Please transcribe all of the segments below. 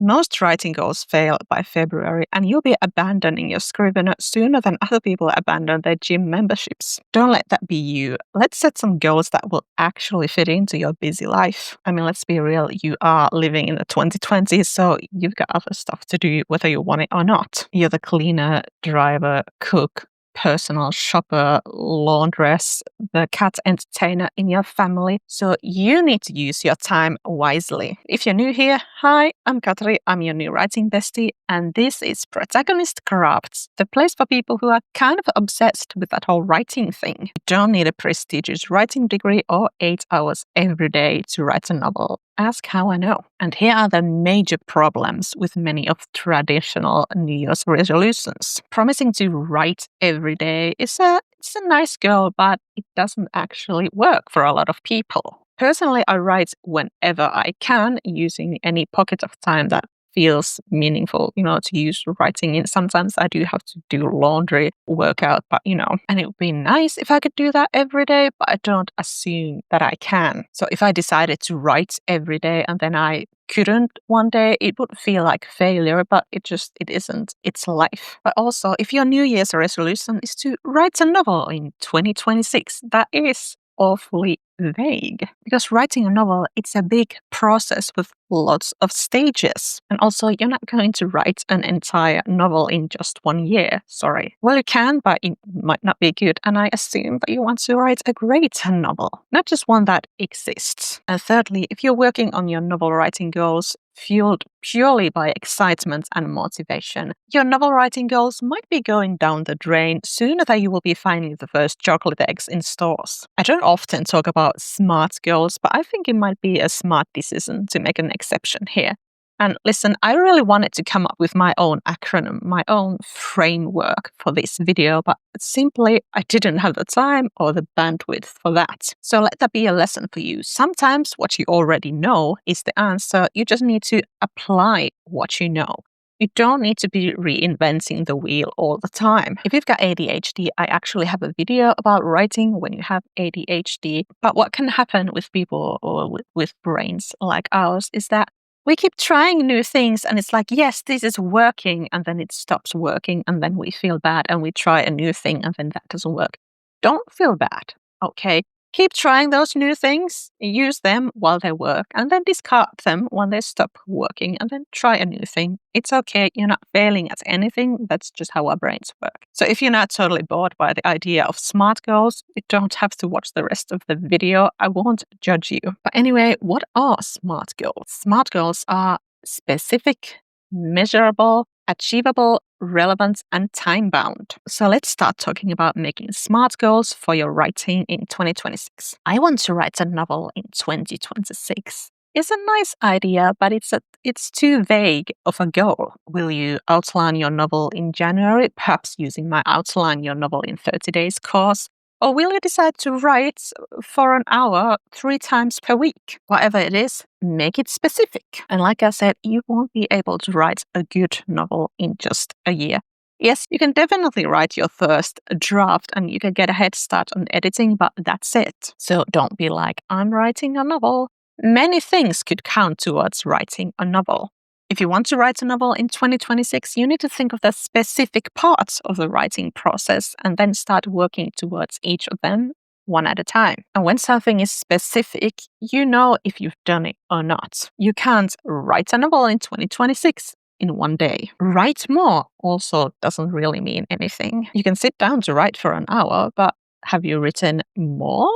Most writing goals fail by February, and you'll be abandoning your Scrivener sooner than other people abandon their gym memberships. Don't let that be you. Let's set some goals that will actually fit into your busy life. I mean, let's be real, you are living in the 2020s, so you've got other stuff to do whether you want it or not. You're the cleaner, driver, cook, personal shopper, laundress, the cat entertainer in your family. So you need to use your time wisely. If you're new here, hi, I'm Katri. I'm your new writing bestie, and this is Protagonist Crafts, the place for people who are kind of obsessed with that whole writing thing. You don't need a prestigious writing degree or 8 hours every day to write a novel. Ask how I know. And here are the major problems with many of traditional New Year's resolutions. Promising to write every day it's a nice goal, but it doesn't actually work for a lot of people. Personally, I write whenever I can, using any pocket of time that feels meaningful, to use writing in. Sometimes I do have to do laundry, workout, but and it would be nice if I could do that every day, but I don't assume that I can. So if I decided to write every day and then I couldn't one day, it would feel like failure, but it isn't. It's life. But also, if your New Year's resolution is to write a novel in 2026, that is awfully vague, because writing a novel, it's a big process with lots of stages. And also, you're not going to write an entire novel in just 1 year. Sorry. Well, you can, but it might not be good. And I assume that you want to write a great novel, not just one that exists. And thirdly, if you're working on your novel writing goals fueled purely by excitement and motivation, your novel writing goals might be going down the drain sooner than you will be finding the first chocolate eggs in stores. I don't often talk about SMART goals, but I think it might be a smart decision to make an exception here. And listen, I really wanted to come up with my own acronym, my own framework for this video, but simply I didn't have the time or the bandwidth for that. So let that be a lesson for you. Sometimes what you already know is the answer. You just need to apply what you know. You don't need to be reinventing the wheel all the time. If you've got ADHD, I actually have a video about writing when you have ADHD. But what can happen with people or with brains like ours is that we keep trying new things and it's like, yes, this is working, and then it stops working, and then we feel bad and we try a new thing and then that doesn't work. Don't feel bad, okay? Keep trying those new things, use them while they work, and then discard them when they stop working, and then try a new thing. It's okay, you're not failing at anything, that's just how our brains work. So if you're not totally bored by the idea of SMART goals, you don't have to watch the rest of the video, I won't judge you. But anyway, what are SMART goals? SMART goals are specific, measurable, achievable, relevant, and time-bound. So let's start talking about making SMART goals for your writing in 2026. I want to write a novel in 2026. It's a nice idea, but it's too vague of a goal. Will you outline your novel in January, perhaps using my Outline Your Novel in 30 Days course? Or will you decide to write for an hour 3 times per week? Whatever it is, make it specific. And like I said, you won't be able to write a good novel in just a year. Yes, you can definitely write your first draft and you can get a head start on editing, but that's it. So don't be like, I'm writing a novel. Many things could count towards writing a novel. If you want to write a novel in 2026, you need to think of the specific parts of the writing process and then start working towards each of them one at a time. And when something is specific, you know if you've done it or not. You can't write a novel in 2026 in 1 day. Write more also doesn't really mean anything. You can sit down to write for an hour, but have you written more?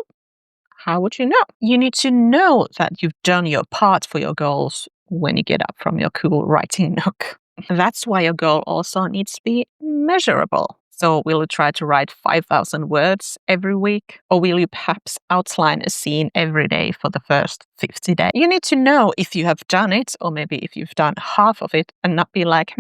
How would you know? You need to know that you've done your part for your goals when you get up from your cool writing nook. That's why your goal also needs to be measurable. So will you try to write 5,000 words every week? Or will you perhaps outline a scene every day for the first 50 days? You need to know if you have done it, or maybe if you've done half of it, and not be like,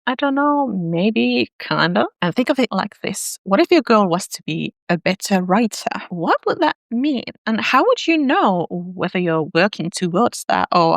I don't know, maybe, kinda. And think of it like this. What if your goal was to be a better writer? What would that mean? And how would you know whether you're working towards that or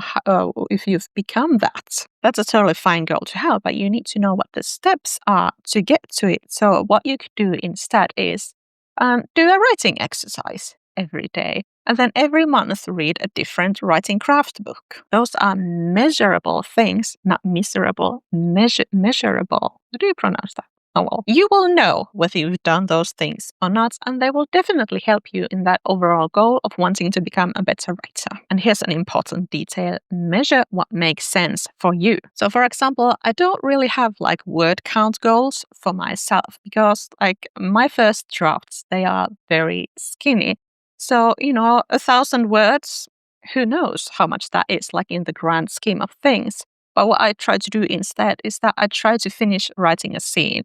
if you've become that? That's a totally fine goal to have, but you need to know what the steps are to get to it. So what you could do instead is do a writing exercise every day. And then every month, read a different writing craft book. Those are measurable things, not miserable. Measurable. How do you pronounce that? Oh well. You will know whether you've done those things or not, and they will definitely help you in that overall goal of wanting to become a better writer. And here's an important detail. Measure what makes sense for you. So for example, I don't really have like word count goals for myself because like my first drafts, they are very skinny. So, 1,000 words, who knows how much that is like in the grand scheme of things. But what I try to do instead is that I try to finish writing a scene,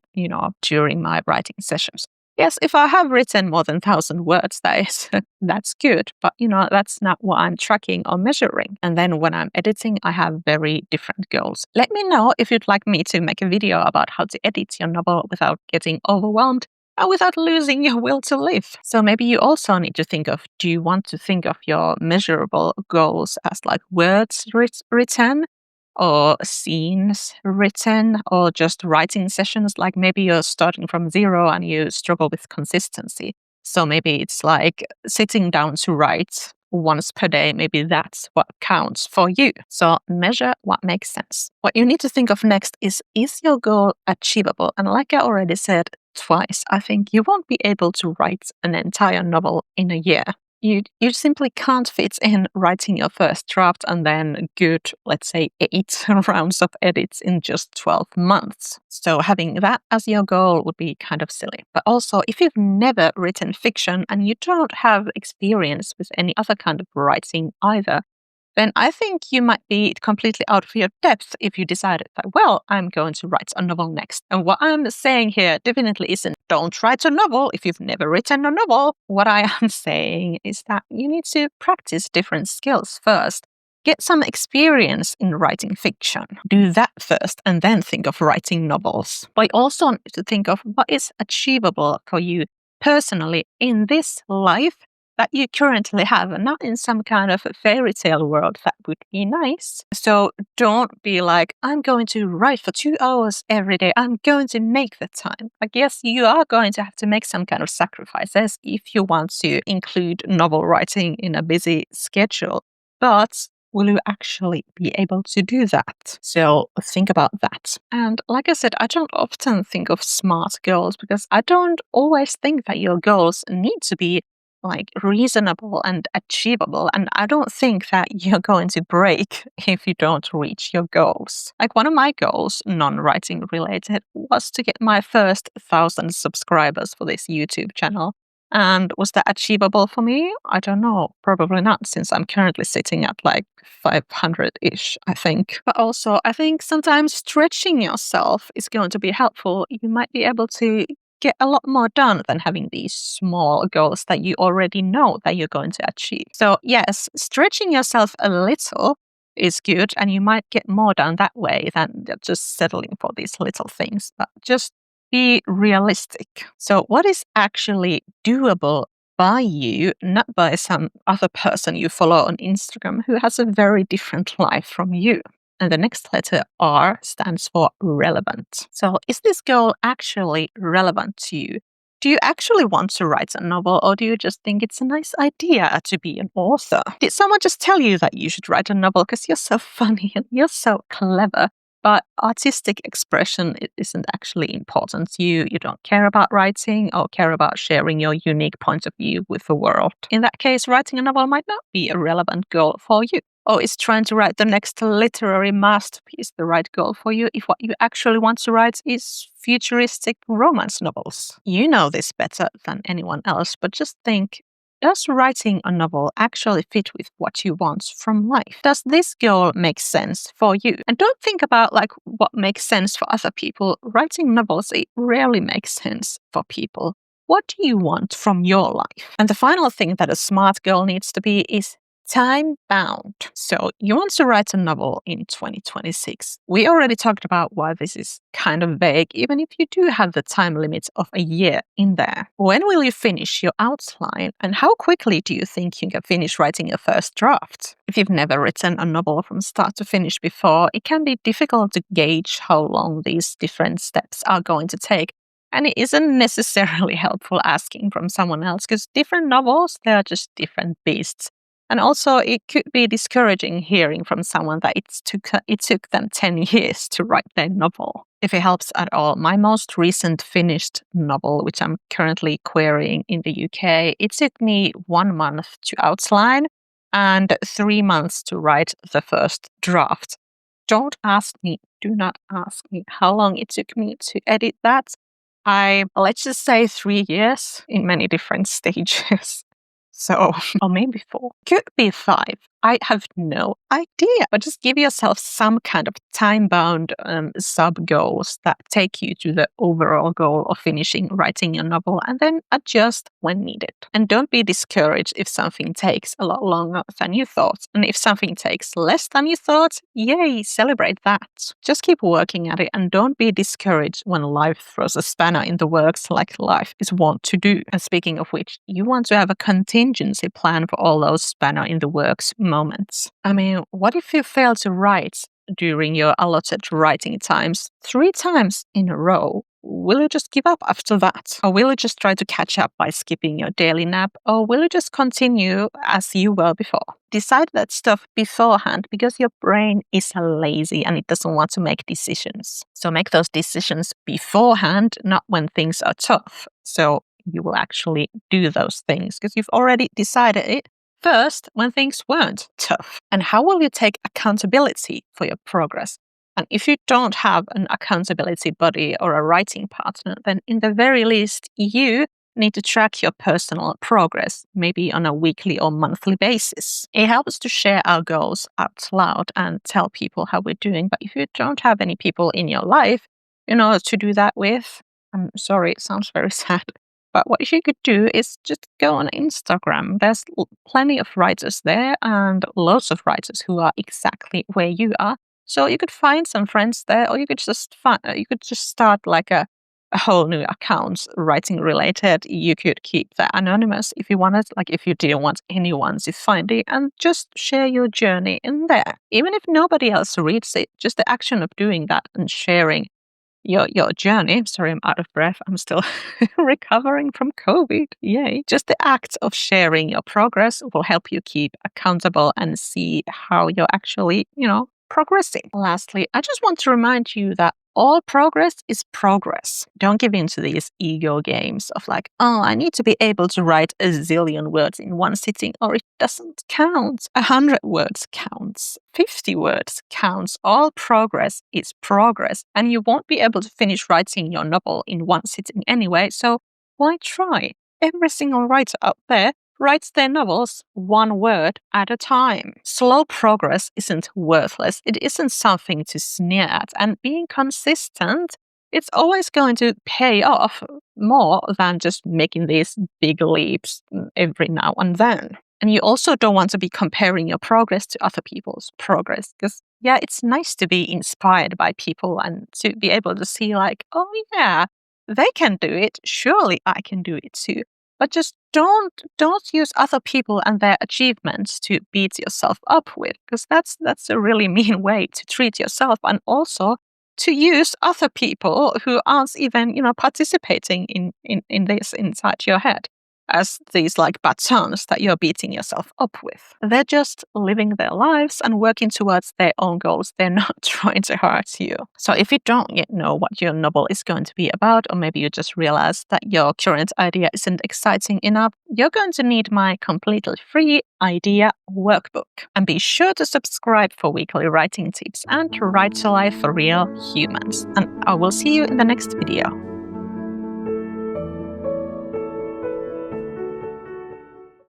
during my writing sessions. Yes, if I have written more than 1,000 words, that's good. But, that's not what I'm tracking or measuring. And then when I'm editing, I have very different goals. Let me know if you'd like me to make a video about how to edit your novel without getting overwhelmed and without losing your will to live. So maybe you also need to think of, do you want to think of your measurable goals as like words written? Or scenes written, or just writing sessions. Like maybe you're starting from zero and you struggle with consistency. So maybe it's like sitting down to write once per day. Maybe that's what counts for you. So measure what makes sense. What you need to think of next is your goal achievable? And like I already said twice, I think you won't be able to write an entire novel in a year. You simply can't fit in writing your first draft and then good, let's say, 8 rounds of edits in just 12 months. So having that as your goal would be kind of silly. But also, if you've never written fiction and you don't have experience with any other kind of writing either, then I think you might be completely out of your depth if you decided that, well, I'm going to write a novel next. And what I'm saying here definitely isn't don't write a novel if you've never written a novel. What I am saying is that you need to practice different skills first. Get some experience in writing fiction. Do that first and then think of writing novels. But also need to think of what is achievable for you personally in this life that you currently have, and not in some kind of a fairy tale world that would be nice. So don't be like, I'm going to write for 2 hours every day. I'm going to make the time. I guess you are going to have to make some kind of sacrifices if you want to include novel writing in a busy schedule. But will you actually be able to do that? So think about that. And like I said, I don't often think of SMART goals because I don't always think that your goals need to be like reasonable and achievable. And I don't think that you're going to break if you don't reach your goals. Like one of my goals, non-writing related, was to get my first 1,000 subscribers for this YouTube channel. And was that achievable for me? I don't know. Probably not, since I'm currently sitting at like 500-ish, I think. But also, I think sometimes stretching yourself is going to be helpful. You might be able to get a lot more done than having these small goals that you already know that you're going to achieve. So yes, stretching yourself a little is good, and you might get more done that way than just settling for these little things. But just be realistic. So what is actually doable by you, not by some other person you follow on Instagram who has a very different life from you? And the next letter, R, stands for relevant. So is this goal actually relevant to you? Do you actually want to write a novel, or do you just think it's a nice idea to be an author? Did someone just tell you that you should write a novel because you're so funny and you're so clever? But artistic expression isn't actually important to you. You don't care about writing or care about sharing your unique point of view with the world. In that case, writing a novel might not be a relevant goal for you. Or is trying to write the next literary masterpiece the right goal for you if what you actually want to write is futuristic romance novels? You know this better than anyone else, but just think, does writing a novel actually fit with what you want from life? Does this goal make sense for you? And don't think about like what makes sense for other people. Writing novels, it rarely makes sense for people. What do you want from your life? And the final thing that a SMART goal needs to be is time bound. So you want to write a novel in 2026. We already talked about why this is kind of vague, even if you do have the time limit of a year in there. When will you finish your outline, and how quickly do you think you can finish writing your first draft? If you've never written a novel from start to finish before, it can be difficult to gauge how long these different steps are going to take. And it isn't necessarily helpful asking from someone else because different novels, they are just different beasts. And also, it could be discouraging hearing from someone that it took them 10 years to write their novel. If it helps at all, my most recent finished novel, which I'm currently querying in the UK, it took me 1 month to outline and 3 months to write the first draft. Don't ask me, do not ask me how long it took me to edit that. Let's just say 3 years in many different stages. So, or maybe 4, could be 5. I have no idea. But just give yourself some kind of time-bound sub goals that take you to the overall goal of finishing writing your novel, and then adjust when needed. And don't be discouraged if something takes a lot longer than you thought. And if something takes less than you thought, yay, celebrate that. Just keep working at it and don't be discouraged when life throws a spanner in the works like life is wont to do. And speaking of which, you want to have a contingency plan for all those spanner in the works moments. I mean, what if you fail to write during your allotted writing times 3 times in a row? Will you just give up after that? Or will you just try to catch up by skipping your daily nap? Or will you just continue as you were before? Decide that stuff beforehand because your brain is lazy and it doesn't want to make decisions. So make those decisions beforehand, not when things are tough. So you will actually do those things because you've already decided it first when things weren't tough. And how will you take accountability for your progress? And if you don't have an accountability buddy or a writing partner, then in the very least, you need to track your personal progress, maybe on a weekly or monthly basis. It helps to share our goals out loud and tell people how we're doing. But if you don't have any people in your life, to do that with, I'm sorry, it sounds very sad. But what you could do is just go on Instagram. There's plenty of writers there and lots of writers who are exactly where you are. So you could find some friends there, or you could just start like a whole new account writing related. You could keep that anonymous if you wanted, like if you didn't want anyone to find it, and just share your journey in there. Even if nobody else reads it, just the action of doing that and sharing your journey. Sorry, I'm out of breath. I'm still recovering from COVID. Yay. Just the act of sharing your progress will help you keep accountable and see how you're actually, progressing. Lastly, I just want to remind you that all progress is progress. Don't give in to these ego games of like, oh, I need to be able to write a zillion words in one sitting, or it doesn't count. 100 words counts. 50 words counts. All progress is progress. And you won't be able to finish writing your novel in one sitting anyway, so why try? Every single writer out there writes their novels 1 word at a time. Slow progress isn't worthless. It isn't something to sneer at. And being consistent, it's always going to pay off more than just making these big leaps every now and then. And you also don't want to be comparing your progress to other people's progress because, yeah, it's nice to be inspired by people and to be able to see like, oh yeah, they can do it. Surely I can do it too. But just don't use other people and their achievements to beat yourself up with, because that's a really mean way to treat yourself, and also to use other people who aren't even participating in this inside your head as these like batons that you're beating yourself up with. They're just living their lives and working towards their own goals. They're not trying to hurt you. So if you don't yet know what your novel is going to be about, or maybe you just realize that your current idea isn't exciting enough, you're going to need my completely free idea workbook. And be sure to subscribe for weekly writing tips and to write to life for real humans. And I will see you in the next video.